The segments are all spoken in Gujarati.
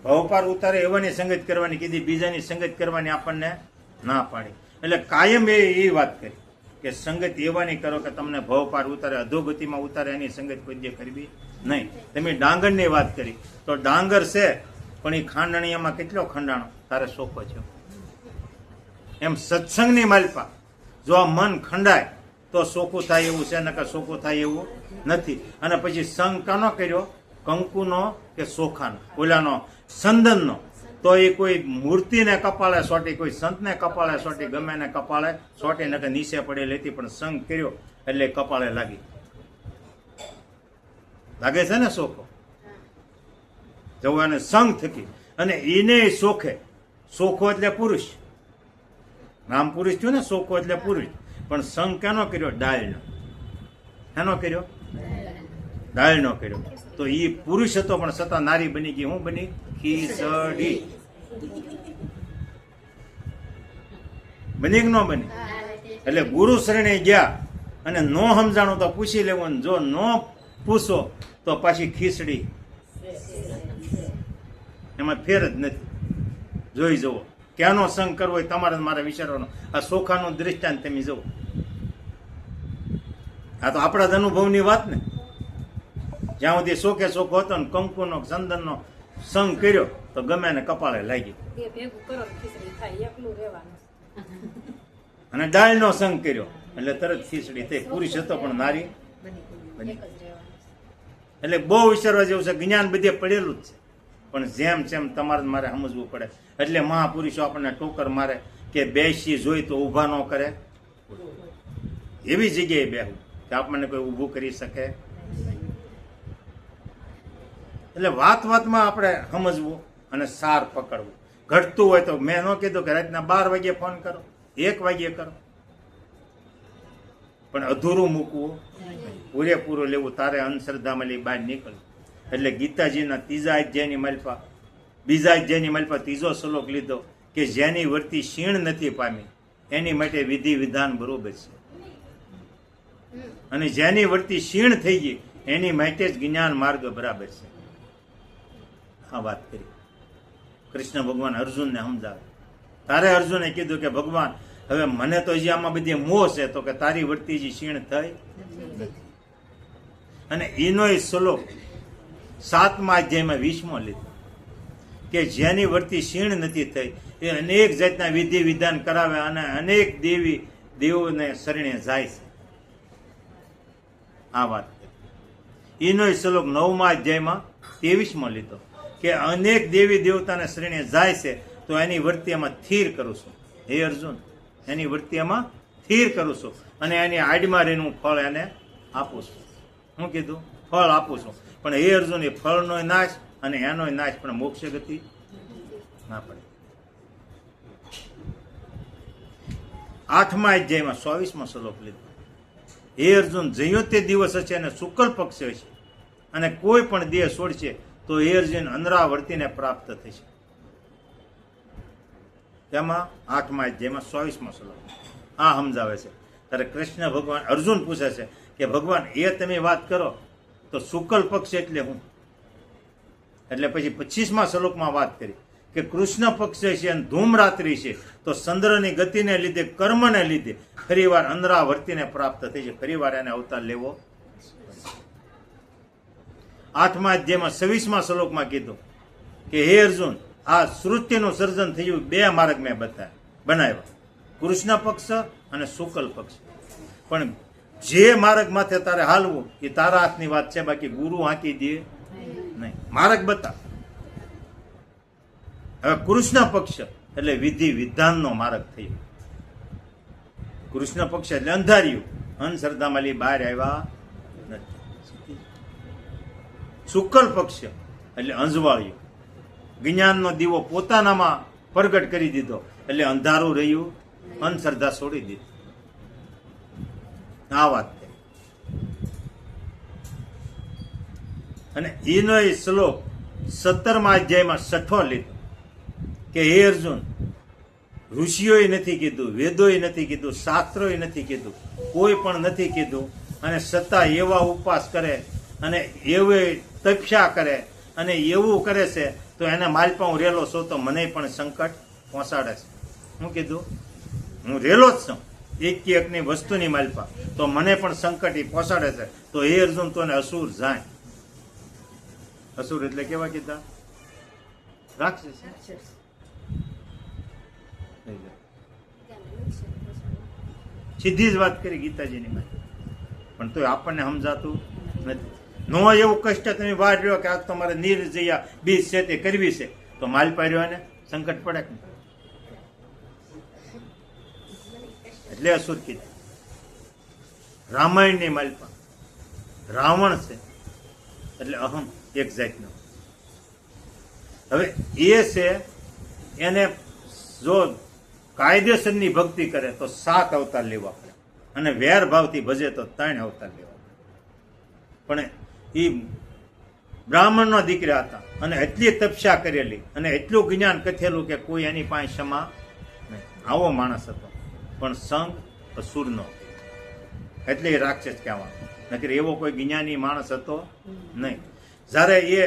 ભવપાર ઉતારે એવાની સંગત કરવાની કીધી, બીજાની સંગત કરવાની આપણને ના પાડી. એટલે કાયમ એ વાત કરી કે સંગત એવાની કરો કે તમને ભવપાર ઉતારે, અધોગતિમાં ઉતારે, એની સંગત કોઈ દે કરવી નહીં. તમે ડાંગરની વાત કરી તો ડાંગર છે પણ એ ખાંડણીયામાં કેટલો ખંડાણો તારે સોખો છે. એમ સત્સંગની માલપા જો આ મન ખંડાય તો સોખું થાય એવું છે, નકર સોખું થાય એવું નથી. અને પછી સંગ કાનો કર્યો? કંકુનો કે સોખાનો, ઓલાનો સંદનનો. તો એ કોઈ મૂર્તિને કપાળે સોટી, કોઈ સંતને કપાળે સોટી, ગમે ને કપાળે સોટી, નકર નીચે પડે લેતી, પણ સંગ કર્યો એટલે કપાળે લાગે છે ને સોખો. જવાને સંગ થકી અને એને સોખે. સોખો એટલે પુરુષ, નામ પુરુષ થયું ને, સોખો એટલે પુરુષ. પણ સંગ કેનો કર્યો? ડાળનો. એનો કર્યો? ડાળનો કર્યો. તો એ પુરુષ હતો પણ છતાં નારી બની ગઈ. હું બની? ખીચડી. બની કે ન બની? એટલે ગુરુ શરણે ગયા અને નો સમજાણું તો પૂછી લેવું, જો નો પૂછો તો પાછી ખીચડી. એમાં ફેર જ નથી. જોઈ જવો ક્યાંનો સંગ કરવો હોય તમારે મારે વિચારવાનો. આ સોખાનું દ્રષ્ટાંત તમે જુઓ. આ તો આપણા જ અનુભવની વાત ને. જ્યાં સુધી સોખે સોખો હતો ને કંકુનો ચંદનનો સંગ કર્યો તો ગમે ને કપાળે લાગી. અને ડાળનો સંગ કર્યો એટલે તરત ખીચડી થઈ. પુરુષ હતો પણ નારી બની. એટલે બહુ વિચારવા જેવું છે. જ્ઞાન બધે પડેલું જ છે પણ જેમ જેમ તમારે મારે સમજવું પડે. એટલે મહાપુરુષો આપણને ટોકર મારે કે બેસી જોઈ તો ઊભા ન કરે. એવી જગ્યાએ બેહવું કે આપણને કોઈ ઊભું કરી શકે. એટલે વાત વાતમાં આપણે સમજવું અને સાર પકડવું. ઘટતું હોય તો મેં ન કીધું કે રાતના 12 વાગ્યે ફોન કરો, 1 વાગ્યે કરો, પણ અધૂરું મૂકવું, પૂરેપૂરું લેવું. તારે અંધશ્રદ્ધામાં લઈ બહાર નીકળવું. એટલે ગીતાજીના 3જા અધ્યાયની માલપા, 2જા અધ્યાયની માલપા 3જો શ્લોક લીધો કે જેની વર્તી ક્ષીણ નથી પામી એની માટે વિધિ વિધાન બરોબર છે, અને જેની વર્તી ક્ષીણ થઈ ગઈ એની માટે જ જ્ઞાન માર્ગ બરાબર છે. આ વાત કરી કૃષ્ણ ભગવાન અર્જુનને સમજાવે. તારે અર્જુને કીધું કે ભગવાન હવે મને તો હજી આમાં બધી મોહ છે, તો કે તારી વર્તી હજી ક્ષીણ થઈ. અને એનો શ્લોક 7મા અધ્યાયમાં 20મો લીધો કે જેની વર્તી ક્ષીણ નથી થઈ એ અનેક જાતના વિધિ વિધાન કરાવે અને અનેક દેવી દેવોને શરણે જાય છે. આ વાત એનો શ્લોક 9મા અધ્યાયમાં 23મો લીધો કે અનેક દેવી દેવતાને શરણે જાય છે તો એની વર્તીમાં સ્થિર કરું છું. હે અર્જુન, એની વર્તીમાં સ્થિર કરું છું અને એની આડમાં રહીને હું ફળ એને આપું છું. શું કીધું? ફળ આપું છું. પણ હે અર્જુન, એ ફળનો નાશ અને એનો નાશ પણ મોક્ષ ગતિ ના પડે. 8મા અધ્યાયમાં 24મો શ્લોક લીધો. હે અર્જુન, જયો તે દિવસ હશે અને શુક્લ પક્ષ હશે અને કોઈ પણ દેહ છોડશે તો હે અર્જુન અનરાવર્તીને પ્રાપ્ત થશે. તેમાં 8મા અધ્યાયમાં 24મો શ્લોક આ સમજાવે છે. ત્યારે કૃષ્ણ ભગવાન અર્જુન પૂછે છે કે ભગવાન એ તમે વાત કરો તો શુક્લ પક્ષ એટલે હું? એટલે પછી 25મા શ્લોકમાં વાત કરી કે કૃષ્ણ પક્ષ છે અને ધૂમરાત્રિ છે તો ચંદ્રની ગતિને લીધે, કર્મને લીધે ફરીવાર અનરાવર્તીને પ્રાપ્ત થઈ છે. ફરીવાર એને અવતાર લેવો. 8મા અધ્યાયમાં 26મા શ્લોકમાં કીધું કે હે અર્જુન, આ સૃષ્ટિનું સર્જન થયું 2 માર્ગ મેં બનાવ્યા, કૃષ્ણ પક્ષ અને શુક્લ પક્ષ. પણ જે માર્ગ માથે તારે હાલવું એ તારા હાથની વાત છે, બાકી ગુરુ હાંકી દે નહીં. માર્ગ બતા. હવે કૃષ્ણ પક્ષ એટલે વિધિ વિધાનનો માર્ગ થયો. કૃષ્ણ પક્ષ એટલે અંધાર્યું, અંધશ્રદ્ધામાં લઈ બહાર આવ્યા નથી. શુક્લ પક્ષ એટલે અંજવાળ્યું, જ્ઞાનનો દીવો પોતાનામાં પ્રગટ કરી દીધો એટલે અંધારું રહ્યું, અંધશ્રદ્ધા છોડી દીધી. આ વાત છે. અને એનો એ શ્લોક 17મા અધ્યાયમાં 6થો લીધો કે હે અર્જુન, ઋષિઓએ નથી કીધું, વેદોએ નથી કીધું, શાસ્ત્રોએ નથી કીધું, કોઈ પણ નથી કીધું, અને છતાં એવા ઉપવાસ કરે અને એવે તપસ્યા કરે અને એવું કરે છે તો તો એને માલપા હું રેલો છું તો મને પણ સંકટ પહોંચાડે છે. હું કીધું હું રેલો જ છું એકની વસ્તુની માલપા, તો મને પણ સંકટ એ પહોંચાડે છે. તો એ અર્જુન તો ને અસુર જાય. અસુર એટલે કેવા કીધા? રાક્ષસ. સીધી જ વાત કરી ગીતાજીની માં, પણ તો આપણને સમજાતું નથી. નો એવું કષ્ટ તમે બહાર રહ્યો કે આ તમારે નિર્જયા બીજ છે તે કરવી છે, તો માલપા રહ્યો ને સંકટ પડે કે એટલે અસુર કીધું. રામાયણની માલપા રાવણ છે એટલે અહમ એક જાતનો. હવે એ છે એને જો કાયદેસરની ભક્તિ કરે તો 7 અવતાર લેવા પડે, અને વેર ભાવથી ભજે તો 3 અવતાર લેવા પડે. પણ એ બ્રાહ્મણનો દીકરા હતા અને એટલી તપસ્યા કરેલી અને એટલું જ્ઞાન કથેલું કે કોઈ એની પાસે ક્ષમા નહીં. આવો માણસ હતો, પણ સંગ અસુરનો એટલે એ રાક્ષસ કહેવાનો. નકર એવો કોઈ જ્ઞાની માણસ હતો નહીં. જ્યારે એ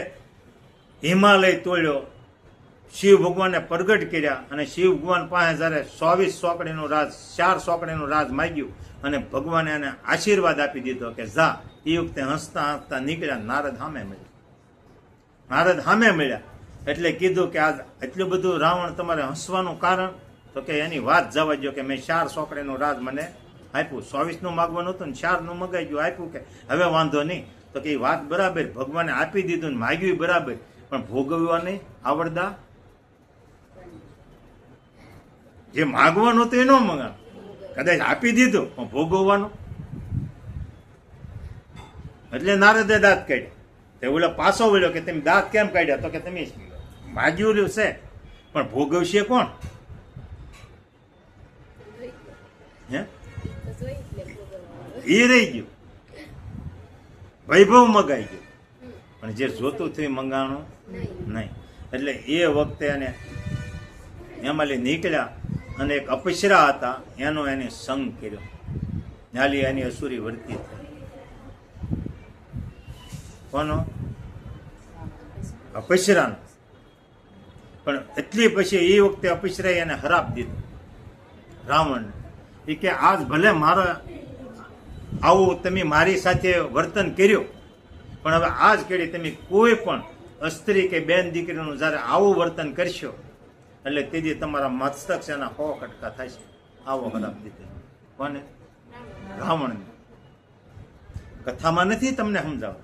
હિમાલય તોડ્યો, શિવ ભગવાનને પ્રગટ કર્યા અને શિવ ભગવાન પાસે જ્યારે 24 સોકડીનું રાજ 4 સોકડીનું રાજ માગ્યું અને ભગવાને એને આશીર્વાદ આપી દીધો કે જા. એ વખતે હસતા હસતા નીકળ્યા. નારદ સામે મળ્યા એટલે કીધું કે આ એટલું બધું રાવણ તમારે હસવાનું કારણ? તો કે એની વાત જવા દો કે મેં 4 સોકડીનું રાજ મને આપ્યું. 24નું માગવાનું હતું ને 4નું મગાઈ ગયું, આપ્યું કે હવે વાંધો નહીં. તો કે એ વાત બરાબર, ભગવાને આપી દીધું ને માગ્યું બરાબર, પણ ભોગવવા નહીં આવડતા. જે માગવાનું હતું એનો મગાવ, કદાચ આપી દીધું પણ ભોગવવાનું. એટલે નારદે દાંત કાઢ્યા. તે ઓલો પાછો વળ્યો કે તમે દાંત કેમ કાઢ્યા? તો કે તમે માગ્યું છે પણ ભોગવશે કોણ? હે એ રહી ગયું, વૈભવ મગાઈ ગયું, પણ જે જોતું થયું મંગાણું નહીં. એટલે એ વખતે એને એમાં નીકળ્યા અને એક અપસરા હતા એનો એને સંગ કર્યો. નાલી એની અસુરી વર્તી થઈ. કોનો? અપસરાનો. પણ એટલી પછી એ વખતે અપસરાએ એને હરાપ દીધો રાવણને. એ કે આજ ભલે મારા આવું તમે મારી સાથે વર્તન કર્યું, પણ હવે આજ કેડી તમે કોઈ પણ સ્ત્રી કે બેન દીકરીનું જ્યારે આવું વર્તન કરશો એટલે તેથી તમારા મસ્તક છે એના 100 કટકા થશે. આવો હરાપ દીધો. કોને? રાવણને. કથામાં નથી તમને સમજાવ.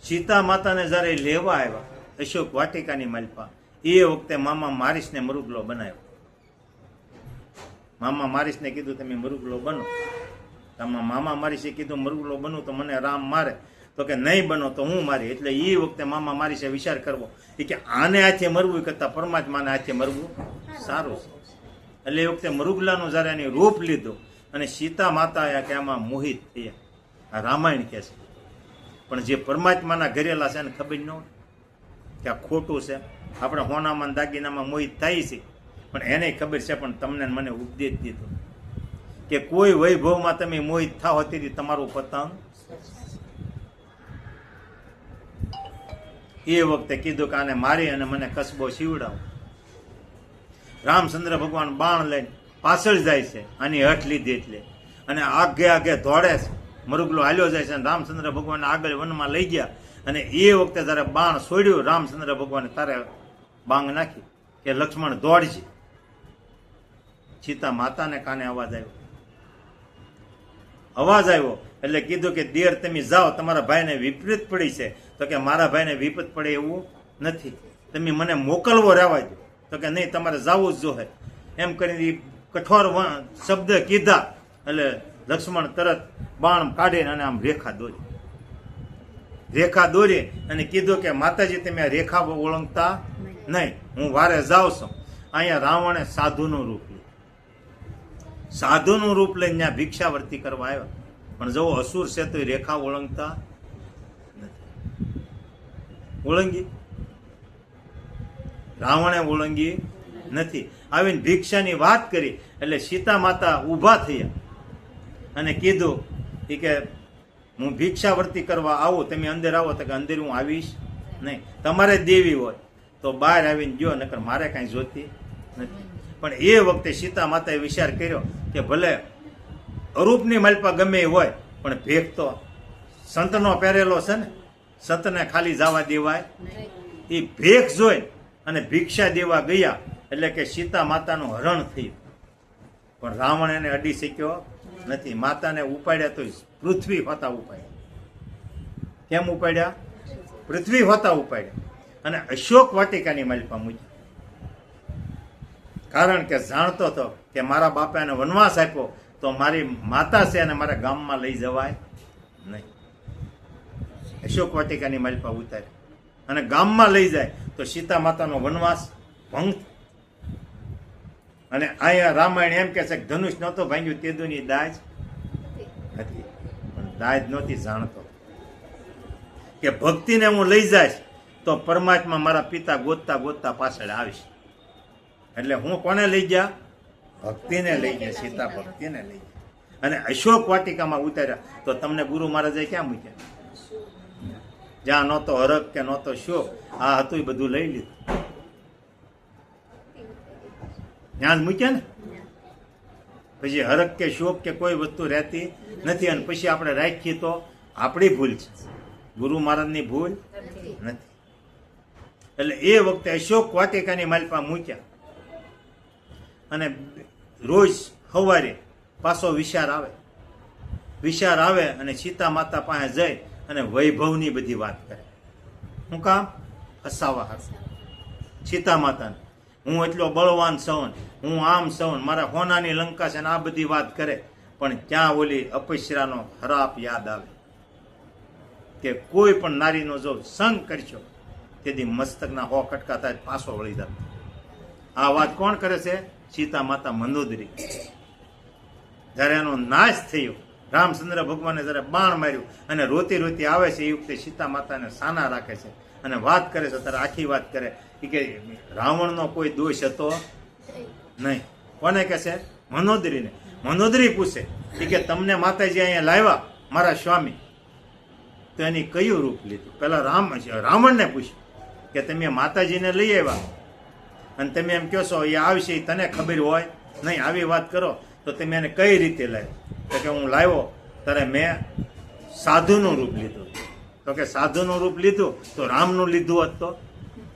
સીતા માતાને જ્યારે લેવા આવ્યા અશોક વાટિકાની માલપા, એ વખતે મામા મારીશને મરુગલો બનાવ્યો. મામા મારીશને કીધું તમે મરુગલો બનો. મામા મારીશે કીધું મરુગલો બનું તો મને રામ મારે, તો કે નહીં બનો તો હું મારી. એટલે એ વખતે મામા મારીશે વિચાર કરવો કે આને હાથે મરવું કરતા પરમાત્માને હાથે મરવું સારું છે. એટલે એ વખતે મરુગલાનું જ્યારે એની રૂપ લીધું અને સીતા માતા કે આમાં મોહિત થયા. આ રામાયણ કહે છે. પણ જે પરમાત્માના ઘરેલા છે એને ખબર ન હોય કે આ ખોટું છે. આપણે હોનામાં દાગીનામાં મોહિત થાય છે, પણ એને ખબર છે. પણ તમને મને ઉપદેશ દીધો કે કોઈ વૈભવમાં તમે મોહિત થાવ તેથી તમારું પતંગ. એ વખતે કીધું કે આને મારી અને મને કસબો સીવડાવો. રામચંદ્ર ભગવાન બાણ લઈને પાછળ જાય છે આની હઠ લીધી એટલે, અને આગે આગે દોડે છે. મરુગલો હાલ્યો જાય છે અને રામચંદ્ર ભગવાન આગળ વનમાં લઈ ગયા. અને એ વખતે જયારે બાણ છોડ્યું રામચંદ્ર ભગવાને તારે બાંગ નાખી કે લક્ષ્મણ દોડજે. સીતા માતાને કાને અવાજ આવ્યો એટલે કીધું કે દેર તમે જાઓ, તમારા ભાઈને વિપરીત પડી છે. તો કે મારા ભાઈને વિપરીત પડે એવું નથી, તમે મને મોકલવો રહેવા દો. તો કે નહીં, તમારે જવું જ જોઈએ. એમ કરીને કઠોર શબ્દ કીધા એટલે લક્ષ્મણ તરત બાણ કાઢીને અને આમ રેખા દોરી અને કીધું કે માતાજી તમે રેખા ઓળંગતા નહીં, હું વારે જાઉં છું. અહીંયા રાવણે સાધુનું રૂપ લીધું. સાધુનું રૂપ લઈને ત્યાં ભિક્ષાવર્તી કરવા આવ્યા, પણ જો અસુર છે તો રેખા ઓળંગતા નથી. ઓળંગી રાવણે ઓળંગી નથી. આવીને ભિક્ષાની વાત કરી એટલે સીતા માતા ઊભા થયા અને કીધું કે હું ભિક્ષાવર્તી કરવા આવું, તમે અંદર આવો. તો કે અંદર હું આવીશ નહીં. તમારે દેવી હોય તો બહાર આવીને જો, નકર મારે કાંઈ જોતી નથી. પણ એ વખતે સીતા માતાએ વિચાર કર્યો કે ભલે અરૂપની માલપા ગમે એ હોય, પણ ભેખ તો સંતનો પહેરેલો છે ને, સંતને ખાલી જવા દેવાય. એ ભેખ જોઈ અને ભિક્ષા દેવા ગયા એટલે કે સીતા માતાનું હરણ થયું. પણ રાવણ એને અડી શક્યો નથી. માતાને ઉપાડ્યા તો પૃથ્વી હોતા ઉપાડ્યા. કેમ ઉપાડ્યા? પૃથ્વી હોતા ઉપાડ્યા અને અશોક વાટિકાની માલિપા મૂક્યા. કારણ કે જાણતો હતો કે મારા બાપા એને વનવાસ આપ્યો તો મારી માતા છે અને મારા ગામમાં લઈ જવાય નહીં. અશોક વાટિકાની માલિપા ઉતારી અને ગામમાં લઈ જાય તો સીતા માતાનો વનવાસ ભંગ. અને અહીંયા રામાયણ એમ કે છે કે ધનુષ નહોતો ભાંગ્યું તેદુની દાજ હતી. પણ દાજ નહોતી જાણતો કે ભક્તિને હું લઈ જઈશ તો પરમાત્મા મારા પિતા ગોતતા ગોતતા પાછળ આવીશ. એટલે હું કોને લઈ ગયા? ભક્તિને લઈ ગયા. સીતા ભક્તિને લઈ ગયા અને અશોક વાટિકામાં ઉતાર્યા. તો તમને ગુરુ મહારાજે ક્યાં મૂક્યા? જ્યાં નહોતો હરક કે નહોતો શોક, આ હતું એ બધું લઈ લીધું. ત્યાં જ મૂક્યા ને. પછી હરક કે શોક કે કોઈ વસ્તુ રહેતી નથી. અને પછી આપણે રાખીએ તો આપણી ભૂલ છે, ગુરુ મહારાજની ભૂલ નથી. એટલે એ વખતે અશોક વાટિકાની માલિપા મૂક્યા અને રોજ સવારે પાછો વિચાર આવે અને સીતા માતા પાસે જઈ અને વૈભવની બધી વાત કરે. શું કામ? હસાવા હાર સીતા માતાને. હું એટલો બળવાન સૌન, હું આમ સૌન, મારા હોનાની લંકા છે ને આ બધી વાત કરે. પણ ત્યાં ઓલી અપસરાનો હરાપ યાદ આવે કે કોઈ પણ નારીનો જો સંગ કરશો તેથી મસ્તકના 100 કટકા થાય પાછો વળી જાય. આ વાત કોણ કરે છે? સીતા માતા મંદોદરી. જ્યારે એનો નાશ થયો, રામચંદ્ર ભગવાને જ્યારે બાણ માર્યું અને રોતી રોતી આવે છે એ વખતે સીતા માતાને સાના રાખે છે અને વાત કરે છે. ત્યારે આખી વાત કરે કે રાવણનો કોઈ દોષ હતો નહીં. કોને કે છે? મંદોદરીને. મંદોદરી પૂછે કે તમને માતાજી અહીંયા લાવ્યા મારા સ્વામી, તો એની કયું રૂપ લીધું? પેલા રાવણને પૂછ્યું કે તમે માતાજીને લઈ આવ્યા અને તમે એમ કહો છો એ આવશે તને ખબર હોય નહીં, આવી વાત કરો તો તમે એને કઈ રીતે લાવ્યો? તો કે હું લાવ્યો ત્યારે મેં સાધુનું રૂપ લીધું. તો કે સાધુનું રૂપ લીધું તો રામનું લીધું હોત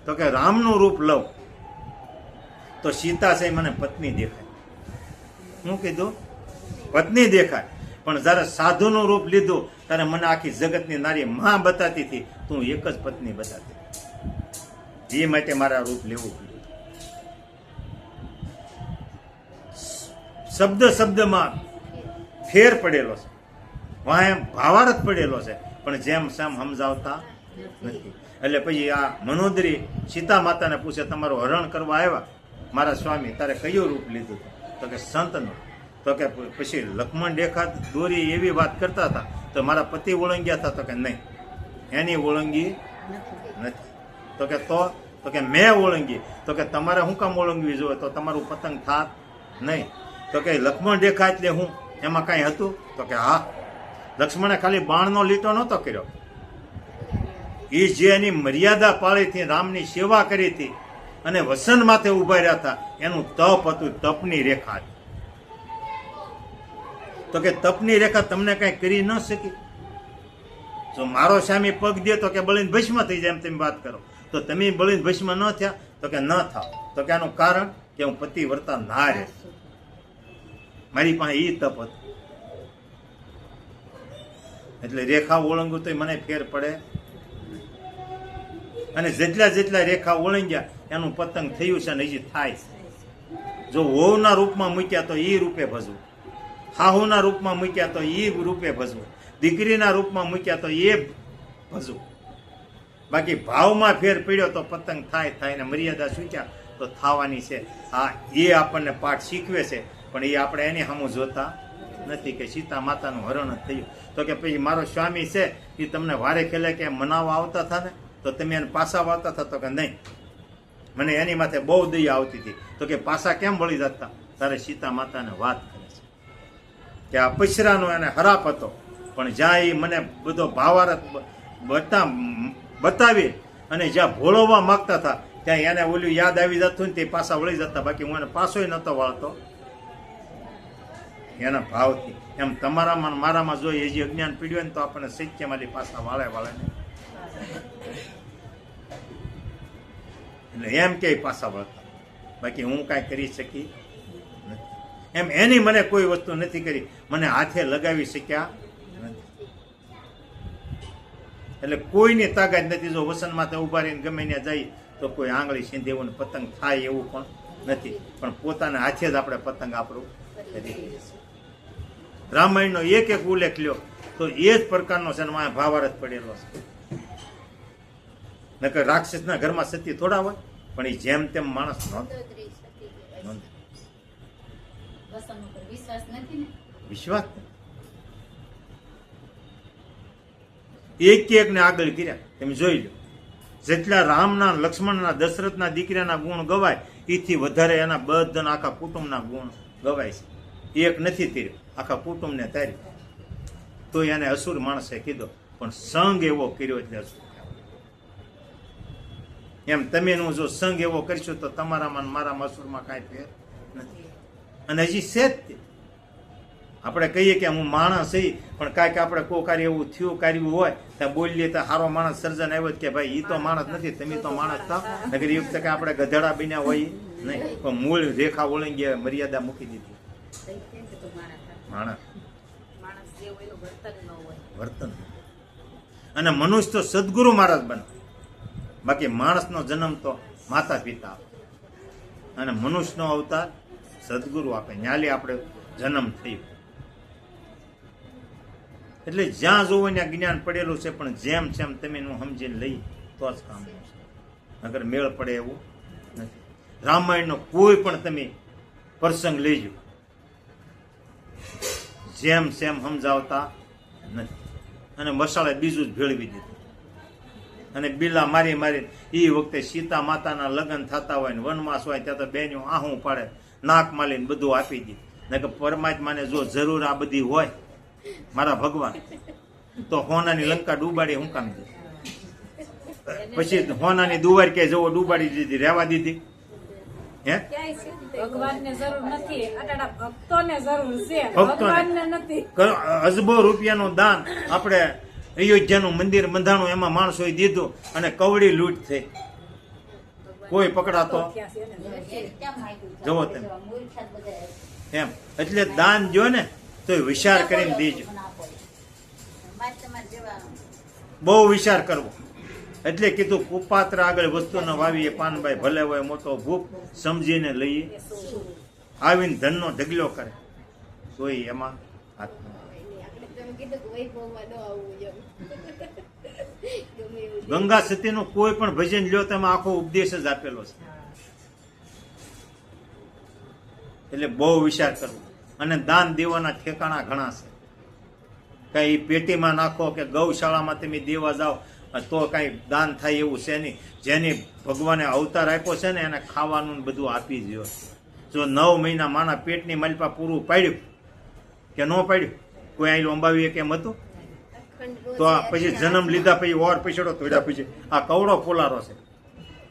તો કે રામનું રૂપ લઉં તો સીતા છે મને પત્ની દેખાય. શું કીધું? પત્ની દેખાય. પણ જ્યારે સાધુનું રૂપ લીધું ત્યારે મને આખી જગતની નારી માં બતાતી હતી, તું એક જ પત્ની બતાતી. એ માટે મારા રૂપ લેવું પડ્યું. શબ્દ શબ્દમાં ફેર પડેલો છે, વાંહે ભાવાર્થ પડેલો છે, પણ જેમ સેમ સમજાવતા નથી. એટલે પછી આ મંદોદરી સીતા માતાને પૂછે તમારું હરણ કરવા આવ્યા મારા સ્વામી, તારે કયું રૂપ લીધું? તો કે સંતનું. તો કે પછી લક્ષ્મણ રેખા દોરી એવી વાત કરતા હતા તો મારા પતિ ઓળંગ્યા હતા? તો કે નહીં, એની ઓળંગી નથી. તો કે મેં ઓળંગી. તો કે તમારે શું કામ ઓળંગવી જોઈએ? તો તમારું પતંગ થાત નહીં. તો કે લક્ષ્મણ રેખા એટલે હું એમાં કાંઈ હતું? તો કે હા, લક્ષ્મણે ખાલી બાણનો લીટો નહોતો કર્યો, એ જે એની મર્યાદા પાળી હતી, રામની સેવા કરી હતી અને વસન માથે ઉભા રહ્યા હતા, એનું તપ હતું, તપની રેખા. તો કે તપની રેખા તમને કઈ કરી ન શકી? જો મારો સ્વામી પગ દે તો કે બળીને ભસ્મ થઈ જાય એમ તમે વાત કરો, તો તમે બળીને ભસ્મ ન થયા? તો કે ન થાવ. તો કે આનું કારણ કે હું પતિ વર્તા ના રહે, મારી પાસે એ તપ હતું. એટલે રેખા ઓળંગું તો મને ફેર પડે. અને જેટલા રેખા ઓળંગ્યા એનું પતંગ થયું છે ને હજી થાય છે. જો વહુના રૂપમાં મૂક્યા તો એ રૂપે ભજવું, હાહુના રૂપમાં મૂક્યા તો એ રૂપે ભજવું, દીકરીના રૂપમાં મૂક્યા તો એ ભજવું. બાકી ભાવમાં ફેર પડ્યો તો પતંગ થાય ને મર્યાદા સૂચ્યા તો થવાની છે. હા, એ આપણને પાઠ શીખવે છે, પણ એ આપણે એની સામું જોતા નથી કે સીતા માતાનું હરણ જ થયું. તો કે પછી મારો સ્વામી છે એ તમને વારે ખેલે કે મનાવવા આવતા હતા ને, તો તમે એને પાછા આવતા હતા? તો કે નહીં, મને એની માથે બહુ દયા આવતી હતી. તો કે પાછા કેમ વળી જતા? તારે સીતા માતાને વાત કરે છે કે આ પૈસરાનો એને હરાપ હતો, પણ જ્યાં એ મને બધો ભાવાર્થ બતાવી અને જ્યાં ભોળવવા માંગતા હતા ત્યાં એને ઓલું યાદ આવી જતું ને તે પાછા વળી જતા, બાકી હું એને પાછોય નહોતો વાળતો એના ભાવથી. એમ તમારામાં ને મારામાં જો એ જે અજ્ઞાન પીડ્યું ને તો આપણને સત્યમાંથી પાછા વાળે ને એટલે એમ કે પાછા વળતા, બાકી હું કાંઈ કરી શકી નથી. એમ એની મને કોઈ વસ્તુ નથી કરી, મને હાથે લગાવી શક્યા નથી. એટલે કોઈની તાકાત નથી. જો વસનમાં તો ઉભા રહીને ગમે ત્યાં જાય તો કોઈ આંગળી સીંધે એવું પતંગ થાય એવું પણ નથી, પણ પોતાના હાથે જ આપણે પતંગ આપણું કરી. રામાયણનો એક એક ઉલ્લેખ લ્યો તો એ જ પ્રકારનો છે, ભાવાર્થ પડેલો છે. નકર રાક્ષસના ઘરમાં સતી થોડા હોય, પણ એ જેમ તેમ માણસ વિશ્વાસ એક ને આગળ કર્યા. તમે જોઈ લો, જેટલા રામના, લક્ષ્મણના, દશરથના દીકરાના ગુણ ગવાય એથી વધારે એના બધાના આખા કુટુંબના ગુણ ગવાય છે. એક નથી તીર્યો, આખા કુટુંબને તારી. તો એને અસુર માણસે કીધો, પણ સંગ એવો કર્યો એટલે અસુર. એમ તમે જો સંગ એવો કરશો તો તમારામાં મારામાં અસુરમાં કાંઈ ફેર નથી. અને હજી છે જ આપણે કહીએ કે હું માણસ છે, પણ કાંઈક આપણે કોઈ કાર્ય એવું થયું કાર્યું હોય ત્યાં બોલીએ તો સારો માણસ સર્જન આવ્યો કે ભાઈ એ તો માણસ નથી, તમે તો માણસ થાવ. નગર એ વખતે આપણે ગધેડા બન્યા હોય નહીં, પણ મૂળ રેખા ઓળંગી મર્યાદા મૂકી દીધી. માણસ વર્તન. અને મનુષ્ય તો સદગુરુ મહારાજ બને, બાકી માણસનો જન્મ તો માતા પિતા આપે અને મનુષ્યનો અવતાર સદગુરુ આપે. ન્યાલી આપણે જન્મ થયું. એટલે જ્યાં જોવો ત્યાં જ્ઞાન પડેલું છે, પણ જેમ જેમ તમે સમજીને લઈ તો જ કામ છે. અગર મેળ પડે એવું નથી. રામાયણનો કોઈ પણ તમે પ્રસંગ લેજો, જેમ સેમ સમજાવતા નથી. અને મસાલે બીજું જ ભેળવી દીધું. અને બિલા મારી મારી એ વખતે સીતા માતાના લગ્ન થતા હોય ને વનવાસ હોય ત્યાં તો બેન્યું આહું પાડે, નાક માલીને બધું આપી દી. ને કે પરમાત્માને જો જરૂર આ બધી હોય મારા ભગવાન, તો હોનાની લંકા ડૂબાડી હું કામ દે? પછી હોનાની દુવાર કે જવો ડૂબાડી દીધી, રહેવા દીધી? હે, ભગવાનને જરૂર નથી, આટલા ભક્તોને જરૂર છે, ભગવાનને નથી. અજબો રૂપિયાનું દાન આપણે અયોધ્યાનું મંદિર બંધાણું, એમાં માણસોએ દીધું અને કવડી લૂંટ થઈ, કોઈ પકડાતો જવો તમે. એમ એટલે દાન જો ને તો વિચાર કરીને દેજો, બહુ વિચાર કરવો. એટલે કીધું કુપાત્ર આગળ વસ્તુ ન વાવીએ પાનભાઈ, ભલે હોય મોટો ભૂખ સમજીને લઈએ. આવીને ધનનો ઢગલો કરે તોય એમાં હાથ. ગંગા સતીનું કોઈ પણ ભજન લ્યો તેમાં આખો ઉપદેશ જ આપેલો છે. એટલે બહુ વિચાર કરવો. અને દાન દેવાના ઠેકાણા ઘણા છે. કઈ પેટીમાં નાખો કે ગૌશાળામાં તમે દેવા જાઓ તો કઈ દાન થાય એવું છે નહીં. જેની ભગવાને અવતાર આપ્યો છે ને એને ખાવાનું બધું આપી દો. જો 9 મહિના માના પેટની માલપા પૂરું પાડ્યું કે ન પાડ્યું, કોઈ આયલું અંબાવીએ કેમ હતું? તો પછી જન્મ લીધા પછી ઓર પછડો તોડ્યા પછી આ કવડો પોલારો છે,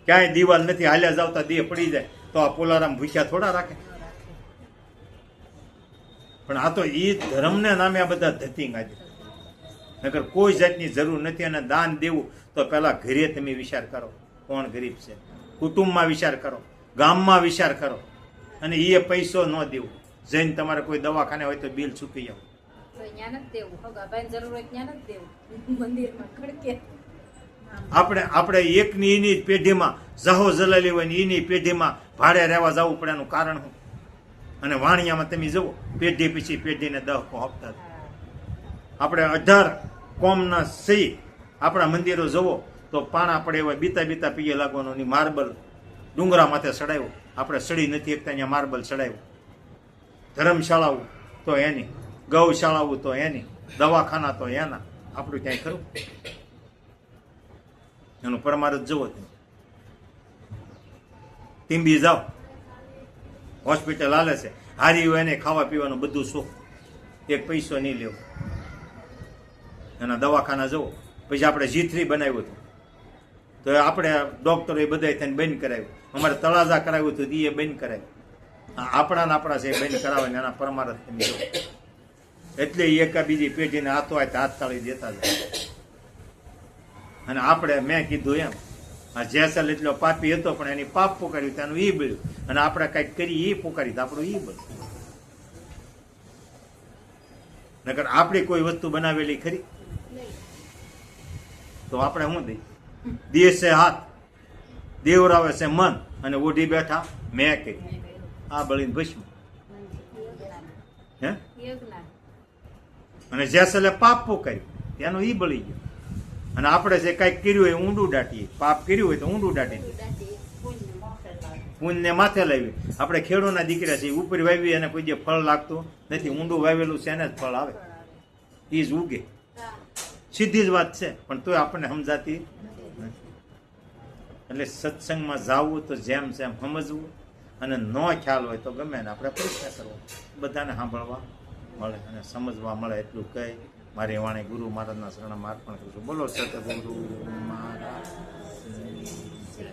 ક્યાંય દિવાલ નથી, હાલ્યા જાવતા દેહ પડી જાય તો આ પોલારામ ભૂખ્યા થોડા રાખે? પણ આ તો એ ધર્મને નામે આ બધા ધતિંગ આજે. નકર કોઈ જાતની જરૂર નથી. અને દાન દેવું તો પેલા ઘરે તમે વિચાર કરો, કોણ ગરીબ છે, કુટુંબમાં વિચાર કરો, ગામમાં વિચાર કરો. અને એ પૈસો ન દેવું. જઈને તમારે કોઈ દવાખાને હોય તો બિલ ચૂકી આવો. આપણે એકની એની પેઢીમાં જાહો જલાલી હોય ને એની પેઢીમાં ભાડે રહેવા જવું પડે. એનું કારણ શું? અને વાણિયામાં તમે જુઓ પેઢી પછી પેઢીને દહકો આપતા. આપણે 18 કોમના સહી આપણા મંદિરો જવો તો પાણા પડે હોય, બીતા બીતા પીએ લાગવાનું. માર્બલ ડુંગરા માથે ચડાવ્યો, આપણે સડી નથી એકતા અહીંયા માર્બલ ચડાવ્યો. ધર્મશાળાઓ તો એની, ગૌશાળાઓ તો એની, દવાખાના તો એના. આપણું ક્યાંય ખરું? એનું પરમારથ જુઓ. ટીંબી જાઓ, હોસ્પિટલ હાલે છે, હારી હોય એને ખાવા પીવાનું બધું સુખ, એક પૈસો નહીં લેવો. એના દવાખાના જવો. પછી આપણે G3 બનાવ્યું હતું, તો આપણે ડોક્ટરો એ બધા થઈને બંધ કરાવ્યું. અમારે તળાજા કરાવ્યું હતું એ બંધ કરાવ્યું. આપણા છે બંધ કરાવે ને એના પરમારથ બીજો. એટલે એકા બીજી પેઢીને હાથો હોય તો હાથ તાળી દેતા જાય. અને આપણે મેં કીધું એમ આ જેસલ એટલો પાપી હતો પણ એની પાપ પોકાર્યું તેનું ઈ બળ્યું. અને આપણે કઈક કરી એ પોકારી તો આપણું ઈ બળ્યું. નકર આપણી કોઈ વસ્તુ બનાવેલી ખરી તો આપણે શું દઈ? દેહ છે હાથ, દેવરાવે છે મન, અને ઓઢી બેઠા મેં કહી આ બળીને ભસ્મ. હે અને જેસલે પાપ પોકાર્યું તેનું ઈ બળી ગયું. અને આપણે જે કઈક કર્યું હોય ઊંડું દાટીએ. પાપ કર્યું હોય તો ઊંડું દાટી પુણ્યને માથે લાવી. આપણે ખેડૂના દીકરા છે ઉપર વાવી અને કોઈ જે ફળ લાગતું નથી. ઊંડું વાવેલું છે એને જ ફળ આવે, એ જ ઉગે. સીધી જ વાત છે, પણ તોય આપણને સમજાતી નથી. એટલે સત્સંગમાં જાવું તો જેમ જેમ સમજવું, અને ન ખ્યાલ હોય તો ગમે ને આપણે પ્રયત્ન કરવો. બધાને સાંભળવા મળે અને સમજવા મળે એટલું કહી મારી વાણી ગુરુ મહારાજના શરણમાં અર્પણ કરું છું. બોલો સતગુરુ મહારાજ.